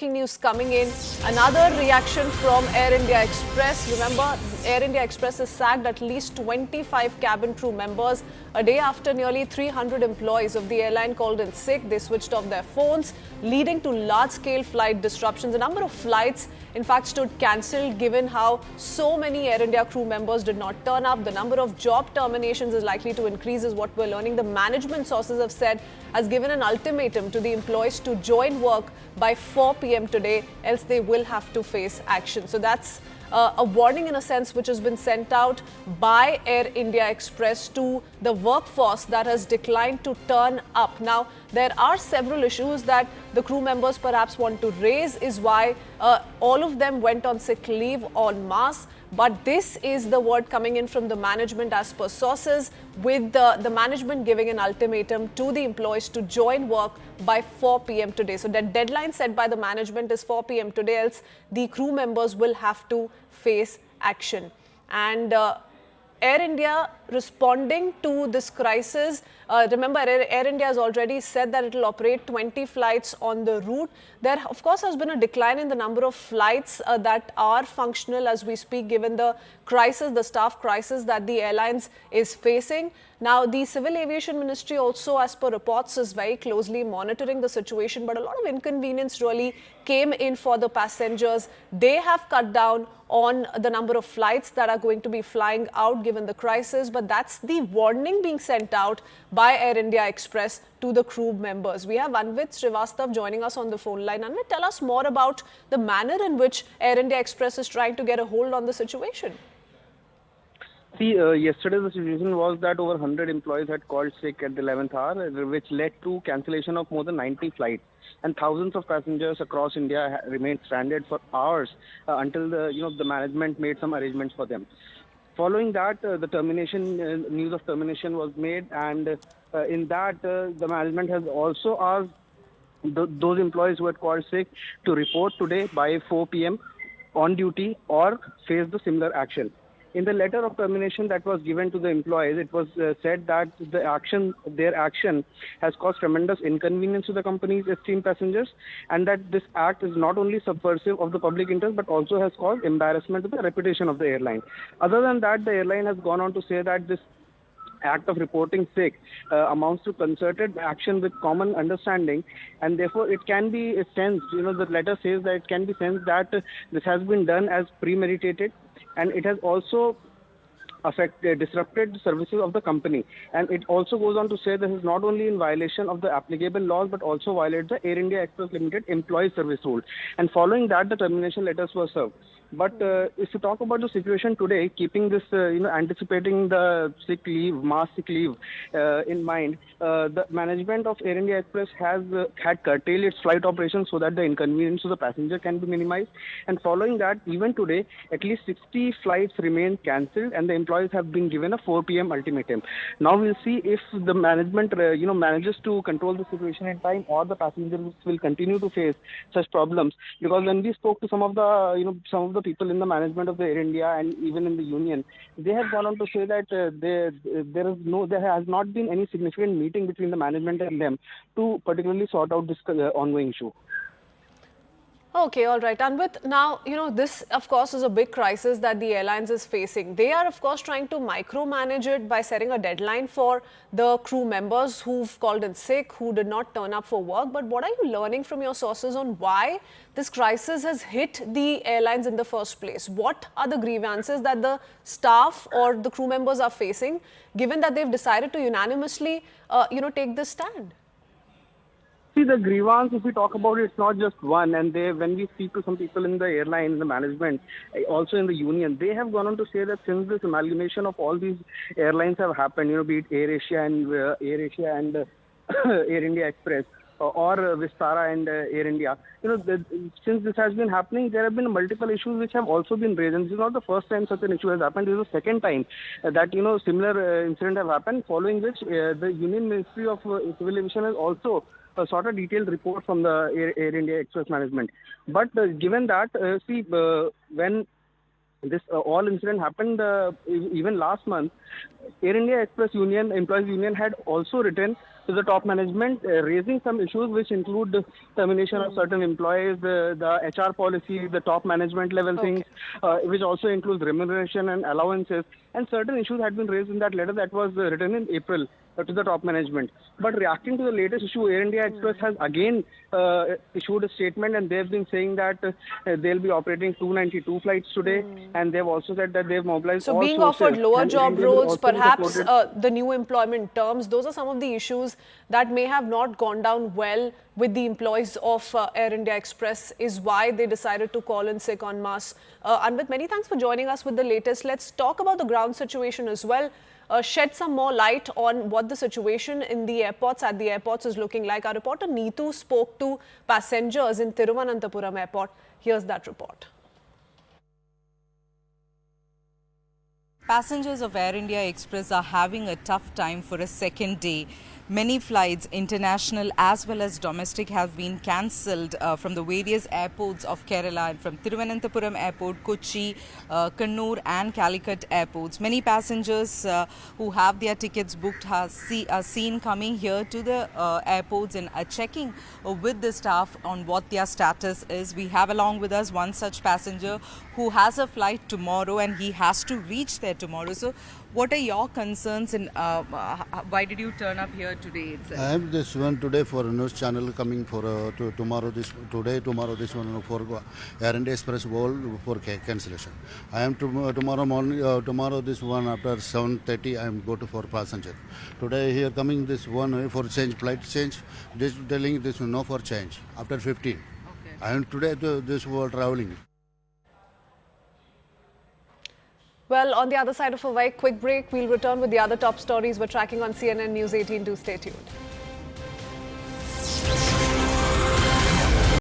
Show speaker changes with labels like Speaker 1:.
Speaker 1: Breaking news coming in. Another reaction from Air India Express. Remember, Air India Express has sacked at least 25 cabin crew members a day after nearly 300 employees of the airline called in sick. They switched off their phones, leading to large-scale flight disruptions. A number of flights, in fact, stood cancelled given how so many Air India crew members did not turn up. The number of job terminations is likely to increase, is what we're learning. The management sources have said has given an ultimatum to the employees to join work by 4 p.m. today, else they will have to face action. So that's a warning in a sense which has been sent out by Air India Express to the workforce that has declined to turn up. Now, there are several issues that the crew members perhaps want to raise, is why all of them went on sick leave en masse. But this is the word coming in from the management as per sources, with the management giving an ultimatum to the employees to join work by 4 p.m. today. So the deadline set by the management is 4 p.m. today, else the crew members will have to face action. And Air India responding to this crisis. Remember, Air India has already said that it will operate 20 flights on the route. There, of course, has been a decline in the number of flights that are functional as we speak, given the crisis, the staff crisis that the airlines is facing. Now, the Civil Aviation Ministry also, as per reports, is very closely monitoring the situation, but a lot of inconvenience really came in for the passengers. They have cut down on the number of flights that are going to be flying out given the crisis, but that's the warning being sent out by Air India Express to the crew members. We have Anvit Srivastav joining us on the phone line. Anvit, tell us more about the manner in which Air India Express is trying to get a hold on the situation.
Speaker 2: See, yesterday the situation was that over 100 employees had called sick at the 11th hour, which led to cancellation of more than 90 flights. And thousands of passengers across India remained stranded for hours until the management made some arrangements for them. Following that, the news of termination was made, and in that the management has also asked those employees who had called sick to report today by 4 p.m. on duty or face the similar action. In the letter of termination that was given to the employees, it was said that their action has caused tremendous inconvenience to the company's esteemed passengers, and that this act is not only subversive of the public interest but also has caused embarrassment to the reputation of the airline. Other than that, the airline has gone on to say that this act of reporting sick amounts to concerted action with common understanding, and therefore it can be sensed, the letter says that it can be sensed that this has been done as premeditated, and it has also disrupted the services of the company. And it also goes on to say this is not only in violation of the applicable laws but also violates the Air India Express Limited employee service rule. And following that, the termination letters were served. But if you talk about the situation today, keeping this, anticipating the mass sick leave in mind, the management of Air India Express has had curtailed its flight operations so that the inconvenience to the passenger can be minimized. And following that, even today, at least 60 flights remain cancelled, and the employees have been given a 4 p.m. ultimatum. Now we'll see if the management, manages to control the situation in time, or the passengers will continue to face such problems. Because when we spoke to some of the people in the management of the Air India and even in the union, they have gone on to say that there has not been any significant meeting between the management and them to particularly sort out this ongoing issue.
Speaker 1: Okay, all right. Anvit, now, this, of course, is a big crisis that the airlines is facing. They are, of course, trying to micromanage it by setting a deadline for the crew members who've called in sick, who did not turn up for work. But what are you learning from your sources on why this crisis has hit the airlines in the first place? What are the grievances that the staff or the crew members are facing, given that they've decided to unanimously, take this stand?
Speaker 2: See, the grievance, if we talk about it, it's not just one. And when we speak to some people in the airline, in the management, also in the union, they have gone on to say that since this amalgamation of all these airlines have happened, be it AirAsia and Air India Express, or Vistara and Air India, since this has been happening, there have been multiple issues which have also been raised. And this is not the first time such an issue has happened. This is the second time that, similar incident have happened, following which the Union Ministry of Civil Aviation has also sort of detailed report from the Air India Express management. But given that, when this all incident happened even last month, Air India Express Union, Employees Union, had also written to the top management, raising some issues which include the termination of certain employees, the HR policy, the top management level things, which also includes remuneration and allowances. And certain issues had been raised in that letter that was written in April to the top management. But reacting to the latest issue, Air India Express has again issued a statement, and they've been saying that they'll be operating 292 flights today, and they've also said that they've mobilized
Speaker 1: So
Speaker 2: all
Speaker 1: being
Speaker 2: sources.
Speaker 1: offered lower
Speaker 2: And Air
Speaker 1: job
Speaker 2: India will
Speaker 1: roles,
Speaker 2: also be
Speaker 1: perhaps
Speaker 2: supported.
Speaker 1: the new employment terms, those are some of the issues that may have not gone down well with the employees of Air India Express, is why they decided to call in sick en masse. Anvit, many thanks for joining us with the latest. Let's talk about the ground situation as well. Shed some more light on what the situation in the airports, at the airports, is looking like. Our reporter Neetu spoke to passengers in Thiruvananthapuram Airport. Here's that report.
Speaker 3: Passengers of Air India Express are having a tough time for a second day. Many flights, international as well as domestic, have been cancelled from the various airports of Kerala, from Thiruvananthapuram Airport, Kochi, Kannur and Calicut airports. Many passengers who have their tickets booked are seen coming here to the airports and checking with the staff on what their status is. We have along with us one such passenger who has a flight tomorrow and he has to reach there tomorrow. So what are your concerns, and why did you turn up here today itself?
Speaker 4: I am this one today for a news channel coming for tomorrow this one for Air India Express wall for cancellation. I am tomorrow morning tomorrow this one after 7:30 I am go to for passenger. Today here coming this one for change, flight change. This telling this no for change after 15.
Speaker 3: Okay.
Speaker 4: I am today this for traveling.
Speaker 1: Well, on the other side of a very quick break, we'll return with the other top stories we're tracking on CNN News 18. Do stay tuned.